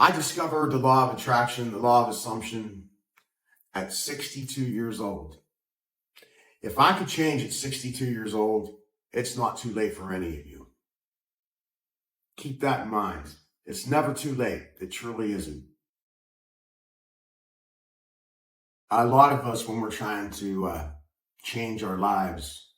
I discovered the law of attraction, the law of assumption at 62 years old. If I could change at 62 years old, it's not too late for any of you. Keep that in mind. It's never too late. It truly isn't. A lot of us, when we're trying to change our lives,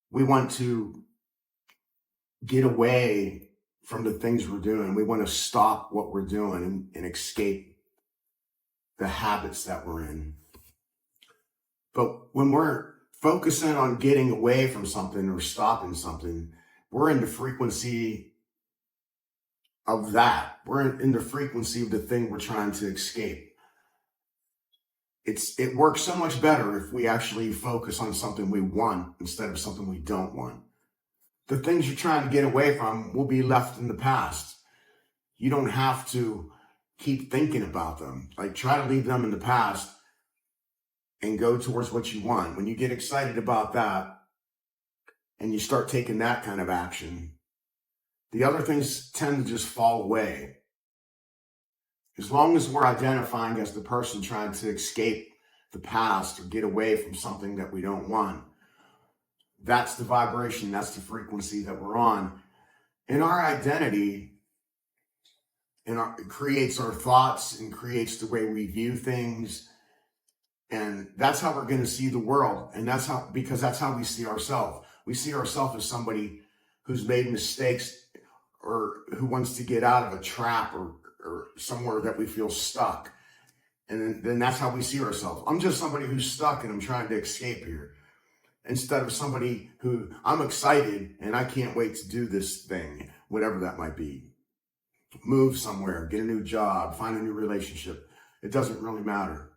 we want to get away from the things we're doing. We want to stop what we're doing and escape the habits that we're in. But when we're focusing on getting away from something or stopping something, we're in the frequency of that. We're in the frequency of the thing we're trying to escape. It works so much better if we actually focus on something we want instead of something we don't want. The things you're trying to get away from will be left in the past. You don't have to keep thinking about them. Like, try to leave them in the past and go towards what you want. When you get excited about that and you start taking that kind of action, the other things tend to just fall away. As long as we're identifying as the person trying to escape the past or get away from something that we don't want, that's the vibration, that's the frequency that we're on. And our identity it creates our thoughts and creates the way we view things. And that's how we're going to see the world. And because that's how we see ourselves. We see ourselves as somebody who's made mistakes or who wants to get out of a trap or somewhere that we feel stuck. And then that's how we see ourselves. I'm just somebody who's stuck and I'm trying to escape here. Instead of somebody who, I'm excited and I can't wait to do this thing, whatever that might be. Move somewhere, get a new job, find a new relationship. It doesn't really matter.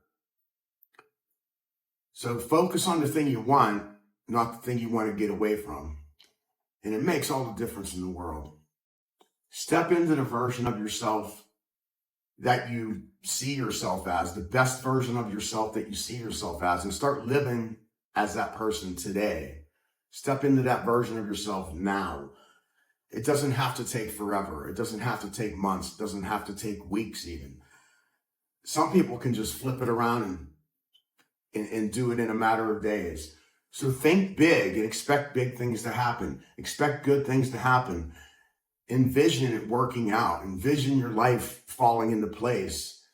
So focus on the thing you want, not the thing you want to get away from. And it makes all the difference in the world. Step into the version of yourself that you see yourself as, the best version of yourself that you see yourself as, and start living as that person today. Step into that version of yourself now. It doesn't have to take forever. It doesn't have to take months. It doesn't have to take weeks even. Some people can just flip it around and do it in a matter of days. So think big and expect big things to happen. Expect good things to happen. Envision it working out. Envision your life falling into place.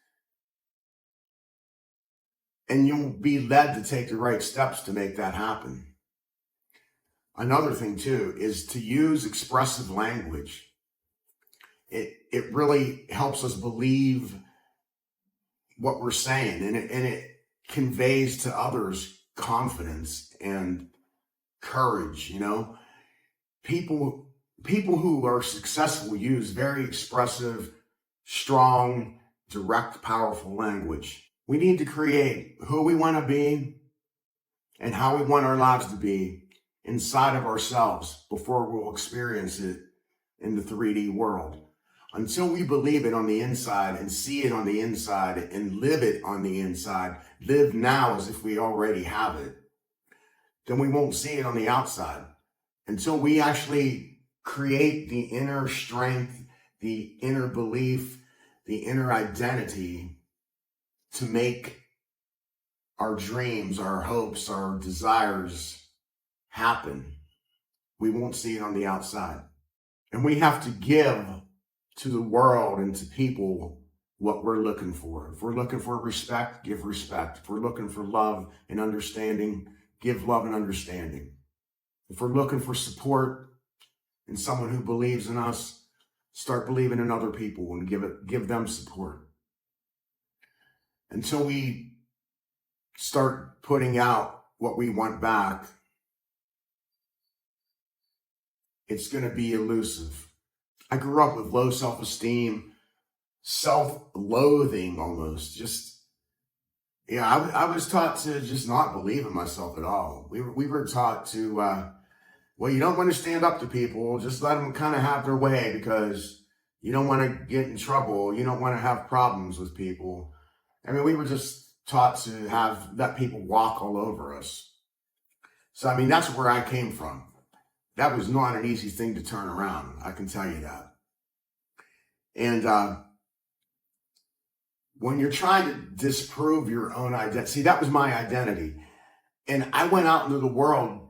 And you'll be led to take the right steps to make that happen. Another thing too is to use expressive language. It really helps us believe what we're saying, and it conveys to others confidence and courage. You know, people who are successful use very expressive, strong, direct, powerful language. We need to create who we want to be and how we want our lives to be inside of ourselves before we'll experience it in the 3D world. Until we believe it on the inside and see it on the inside and live it on the inside, live now as if we already have it, then we won't see it on the outside. Until we actually create the inner strength, the inner belief, the inner identity to make our dreams, our hopes, our desires happen, we won't see it on the outside. And we have to give to the world and to people what we're looking for. If we're looking for respect, give respect. If we're looking for love and understanding, give love and understanding. If we're looking for support and someone who believes in us, start believing in other people and give them support. Until we start putting out what we want back, it's going to be elusive. I grew up with low self-esteem, self-loathing almost. I was taught to just not believe in myself at all. We were taught to, well, you don't want to stand up to people. Just let them kind of have their way because you don't want to get in trouble. You don't want to have problems with people. I mean, we were just taught to let people walk all over us. So, I mean, that's where I came from. That was not an easy thing to turn around. I can tell you that. And when you're trying to disprove your own identity, see, that was my identity. And I went out into the world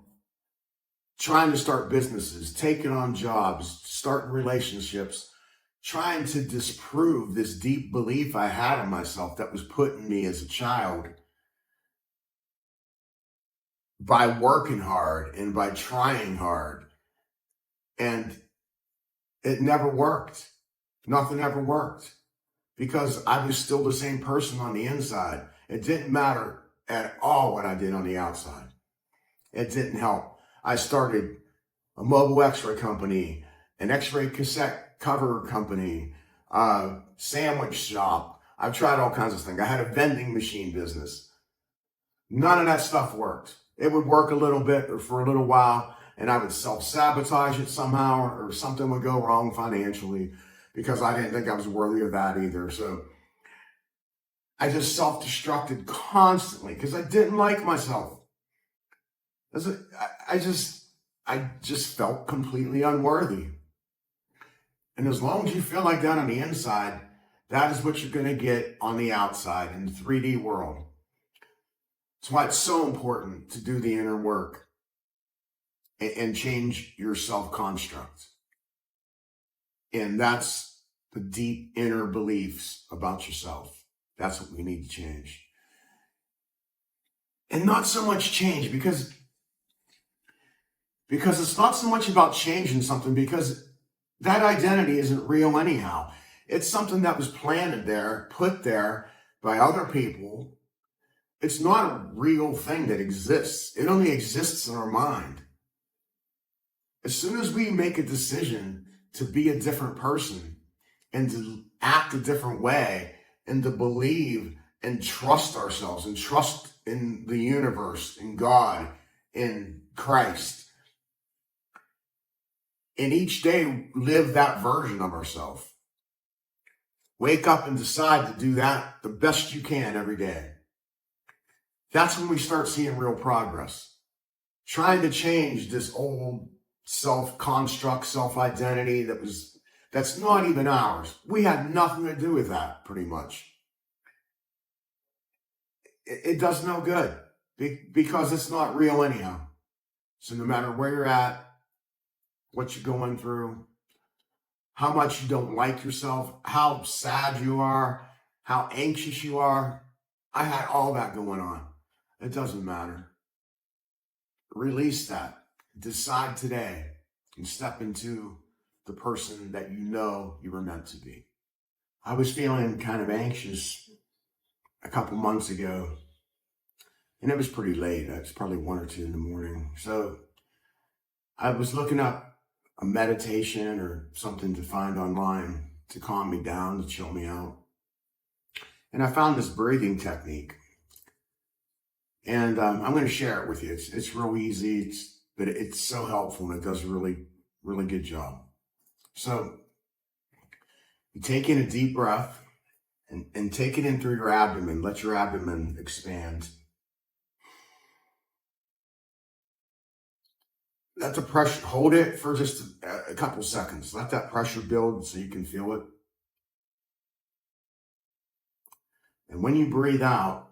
trying to start businesses, taking on jobs, starting relationships, trying to disprove this deep belief I had in myself that was put in me as a child by working hard and by trying hard. And it never worked. Nothing ever worked because I was still the same person on the inside. It didn't matter at all what I did on the outside. It didn't help. I started a mobile x-ray company, an x-ray cassette cover company, sandwich shop. I've tried all kinds of things. I had a vending machine business. None of that stuff worked. It would work a little bit or for a little while, and I would self-sabotage it somehow, or something would go wrong financially because I didn't think I was worthy of that either. So I just self-destructed constantly because I didn't like myself. I just felt completely unworthy. And as long as you feel like that on the inside, that is what you're going to get on the outside in the 3D world. That's why it's so important to do the inner work and change your self-construct. And that's the deep inner beliefs about yourself. That's what we need to change. And not so much change because it's not so much about changing something, because that identity isn't real anyhow. It's something that was planted there, put there by other people. It's not a real thing that exists. It only exists in our mind. As soon as we make a decision to be a different person and to act a different way and to believe and trust ourselves and trust in the universe, in God, in Christ, and each day live that version of ourselves. Wake up and decide to do that the best you can every day. That's when we start seeing real progress. Trying to change this old self-construct, self-identity that's not even ours. We had nothing to do with that, pretty much. It does no good because it's not real anyhow. So no matter where you're at, what you're going through, how much you don't like yourself, how sad you are, how anxious you are, I had all that going on. It doesn't matter. Release that. Decide today and step into the person that you know you were meant to be. I was feeling kind of anxious a couple months ago, and it was pretty late. It's probably 1 or 2 in the morning. So I was looking up a meditation or something to find online to calm me down, to chill me out. And I found this breathing technique. And I'm going to share it with you. It's real easy, but it's so helpful, and it does a really, really good job. So you take in a deep breath and take it in through your abdomen. Let your abdomen expand. Let the pressure, hold it for just a couple seconds. Let that pressure build so you can feel it. And when you breathe out,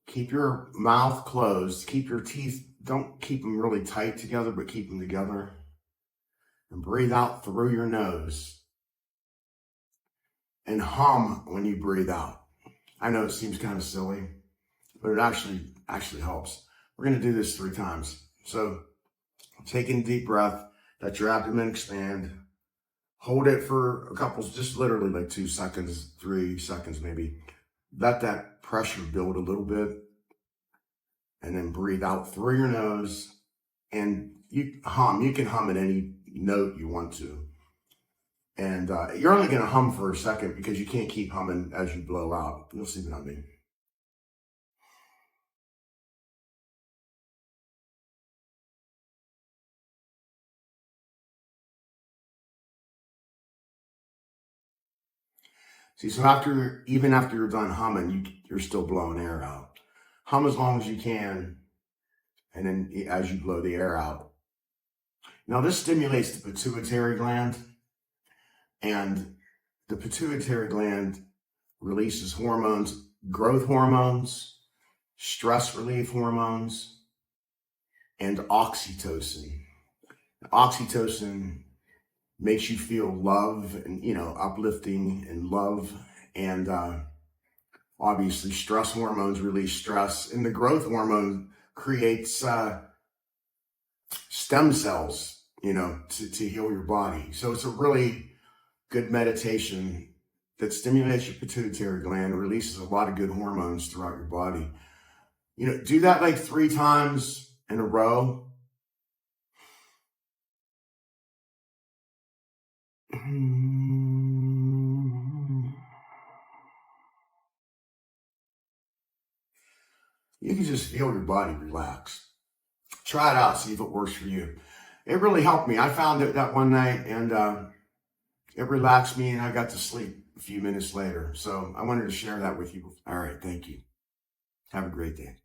keep your mouth closed. Keep your teeth, don't keep them really tight together, but keep them together. And breathe out through your nose. And hum when you breathe out. I know it seems kind of silly, but it actually helps. We're going to do this 3 times. So take in a deep breath, let your abdomen expand. Hold it for a couple, just literally like 2 seconds, 3 seconds maybe. Let that pressure build a little bit. And then breathe out through your nose. And you can hum at any note you want to. And you're only going to hum for a second because you can't keep humming as you blow out. You'll see what I mean. See, so even after you're done humming, you're still blowing air out. Hum as long as you can, and then as you blow the air out. Now, this stimulates the pituitary gland, And the pituitary gland releases hormones, growth hormones, stress relief hormones, and oxytocin. Oxytocin makes you feel love and, uplifting and love. And obviously stress hormones release stress, and the growth hormone creates stem cells, to heal your body. So it's a really good meditation that stimulates your pituitary gland, releases a lot of good hormones throughout your body. Do that like 3 times in a row. You can just feel your body relax. Try it out, see if it works for you. It really helped me. I found it that one night, and it relaxed me, and I got to sleep a few minutes later. So I wanted to share that with you. All right, thank you. Have a great day.